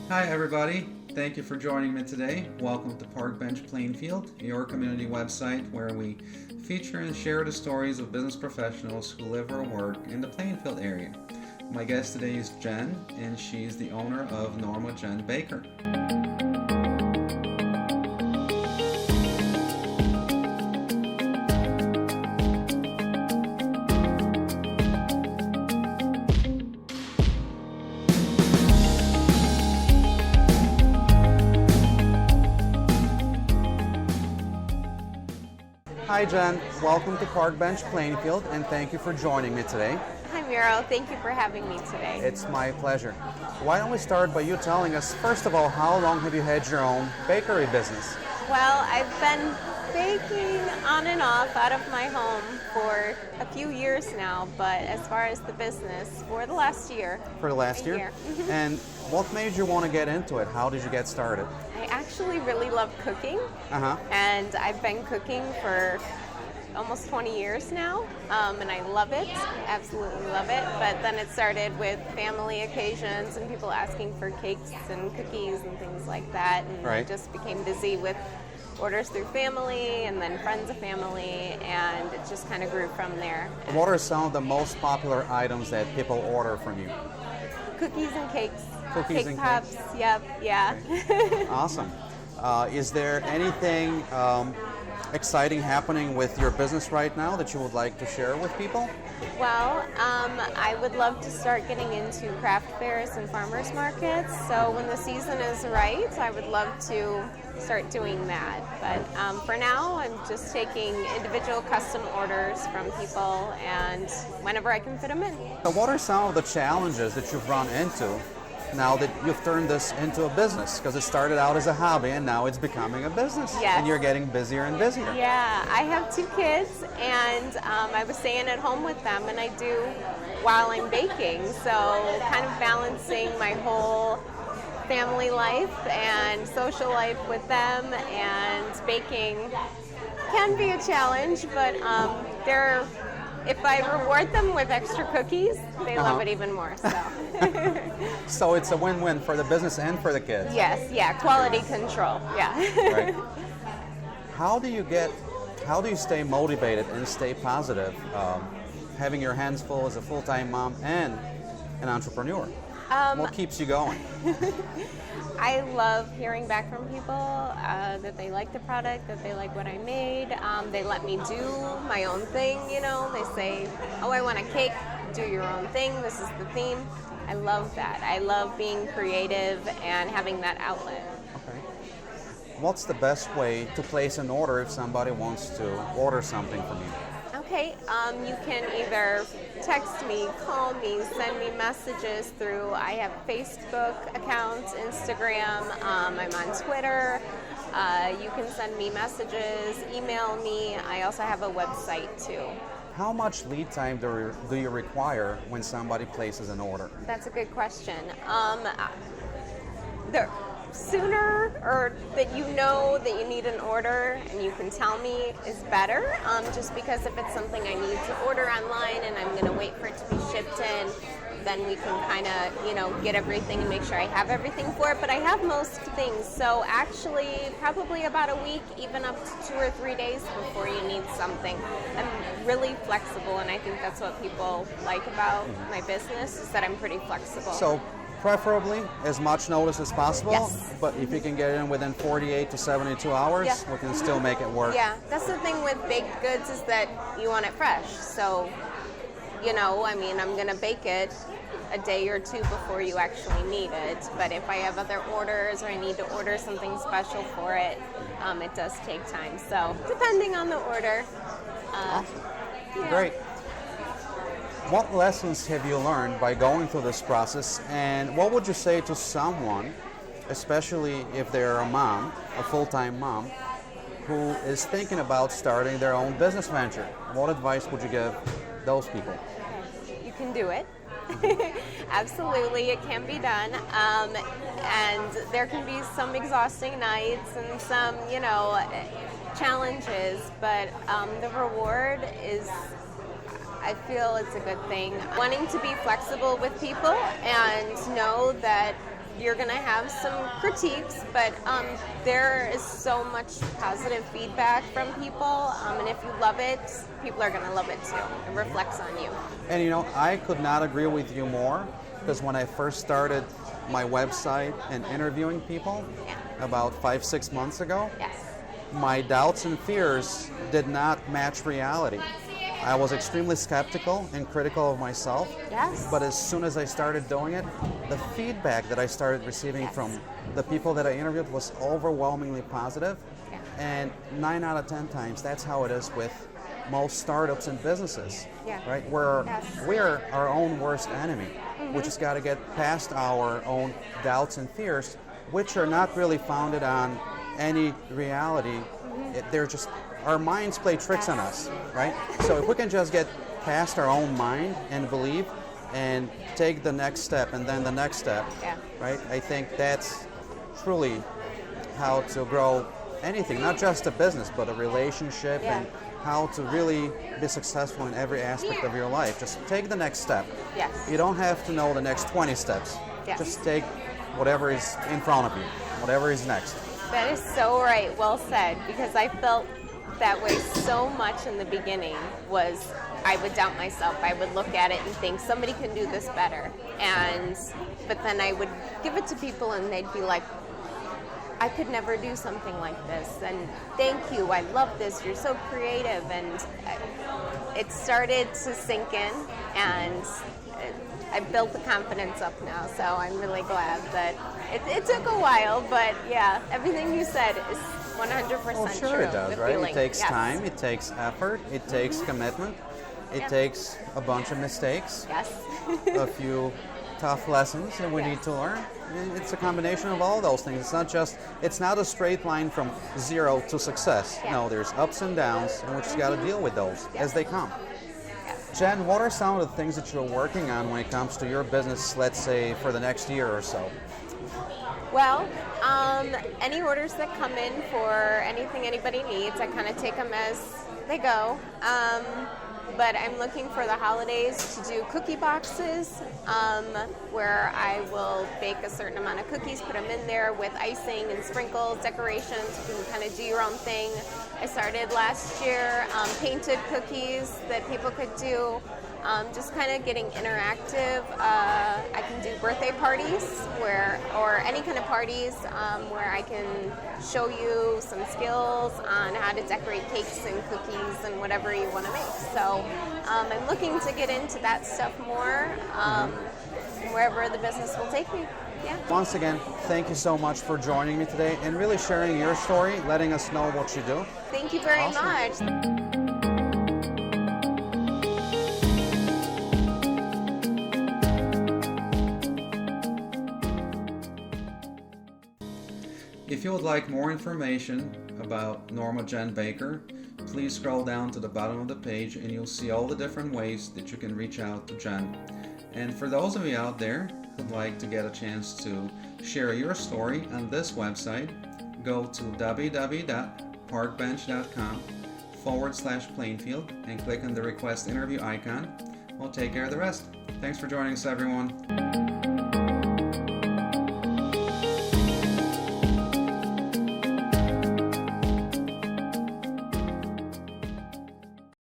Hi everybody, thank you for joining me today. Welcome to Park Bench Plainfield, your community website where we feature and share the stories of business professionals who live or work in the Plainfield area. My guest today is Jen, and she's the owner of Norma Jen Baker. Hi Jen, welcome to Park Bench Plainfield, and thank you for joining me today. Hi Miro, thank you for having me today. It's my pleasure. Why don't we start by you telling us, first of all, how long have you had your own bakery business? Well, I've been baking on and off out of my home for a few years now, but as far as the business, for the last year. For the last year? And what made you want to get into it? How did you get started? I actually really love cooking, and I've been cooking for almost 20 years now, and I love it, absolutely love it. But then it started with family occasions and people asking for cakes and cookies and things like that, and I just became busy with orders through family and then friends of family, and it just kind of grew from there. What are some of the most popular items that people order from you? Cookies and cakes. Cookies Cake and pops, cakes? yep, yeah. Okay. Awesome. Is there anything exciting happening with your business right now that you would like to share with people? Well, I would love to start getting into craft fairs and farmers markets. So when the season is right, I would love to start doing that. But for now, I'm just taking individual custom orders from people, and whenever I can fit them in. So what are some of the challenges that you've run into now that you've turned this into a business? Because it started out as a hobby and now it's becoming a business. Yes. And you're getting busier and busier. Yeah, I have 2 kids, and I was staying at home with them, and I do while I'm baking. So kind of balancing my whole family life and social life with them, and baking can be a challenge, but if I reward them with extra cookies, they love it even more. So. So it's a win-win for the business and for the kids. Yes, yeah, quality control, yeah. Right. How do you stay motivated and stay positive, having your hands full as a full-time mom and an entrepreneur? What keeps you going? I love hearing back from people that they like the product, that they like what I made. They let me do my own thing, you know. They say, oh, I want a cake, do your own thing, this is the theme. I love that. I love being creative and having that outlet. Okay. What's the best way to place an order if somebody wants to order something from you? Okay, you can either text me, call me, send me messages through, I have Facebook accounts, Instagram, I'm on Twitter. You can send me messages, email me. I also have a website too. How much lead time do you require when somebody places an order? That's a good question. The sooner or that you know that you need an order and you can tell me is better, just because if it's something I need to order online and I'm going to wait for it to be shipped in, then we can kind of, get everything and make sure I have everything for it. But I have most things, so actually probably about a week, even up to 2 or 3 days before you need something. I'm really flexible, and I think that's what people like about my business, is that I'm pretty flexible. So preferably as much notice as possible, yes. But if you can get it in within 48 to 72 hours, we can still make it work. Yeah, that's the thing with baked goods, is that you want it fresh. So, I'm going to bake it a day or 2 before you actually need it. But if I have other orders or I need to order something special for it, it does take time. So depending on the order. Awesome. Great. What lessons have you learned by going through this process, and what would you say to someone, especially if they're a mom, a full-time mom, who is thinking about starting their own business venture? What advice would you give those people? You can do it. Absolutely, it can be done. And there can be some exhausting nights and some, challenges, but the reward is, I feel it's a good thing. Wanting to be flexible with people and know that you're going to have some critiques, but there is so much positive feedback from people, and if you love it, people are going to love it too. It reflects on you. And you know, I could not agree with you more, because when I first started my website and interviewing people about 5-6 months ago, my doubts and fears did not match reality. I was extremely skeptical and critical of myself, but as soon as I started doing it, the feedback that I started receiving from the people that I interviewed was overwhelmingly positive. And 9 out of 10 times, that's how it is with most startups and businesses, right? We're our own worst enemy. We just got to get past our own doubts and fears, which are not really founded on any reality. They're just, our minds play tricks on us, right? So if we can just get past our own mind and believe and take the next step and then the next step, right? I think that's truly how to grow anything, not just a business, but a relationship, and how to really be successful in every aspect of your life. Just take the next step. You don't have to know the next 20 steps. Just take whatever is in front of you, whatever is next. That is so right. Well said. Because I felt that way so much in the beginning. Was I would doubt myself. I would look at it and think somebody can do this better. But then I would give it to people and they'd be like, I could never do something like this, and thank you, I love this, you're so creative. And it started to sink in, and I built the confidence up now, so I'm really glad that it took a while, but yeah, everything you said is 100% sure true. It does, right? Feeling. It takes time, it takes effort, it takes commitment, it takes a bunch of mistakes, a few tough lessons that we need to learn. It's a combination of all those things. It's not a straight line from zero to success. No, there's ups and downs, and we just got to deal with those as they come. Jen, what are some of the things that you're working on when it comes to your business, let's say, for the next year or so? Well, any orders that come in for anything anybody needs, I kind of take them as they go. But I'm looking for the holidays to do cookie boxes, where I will bake a certain amount of cookies, put them in there with icing and sprinkles, decorations. You can kind of do your own thing. I started last year painted cookies that people could do. Just kind of getting interactive. I can do birthday parties or any kind of parties where I can show you some skills on how to decorate cakes and cookies and whatever you want to make. So I'm looking to get into that stuff more, wherever the business will take me. Once again, thank you so much for joining me today and really sharing your story, letting us know what you do. Thank you very much. If you would like more information about Norma Jen Baker, please scroll down to the bottom of the page and you'll see all the different ways that you can reach out to Jen. And for those of you out there who'd like to get a chance to share your story on this website, go to www.parkbench.com/Plainfield and click on the request interview icon. We'll take care of the rest. Thanks for joining us, everyone.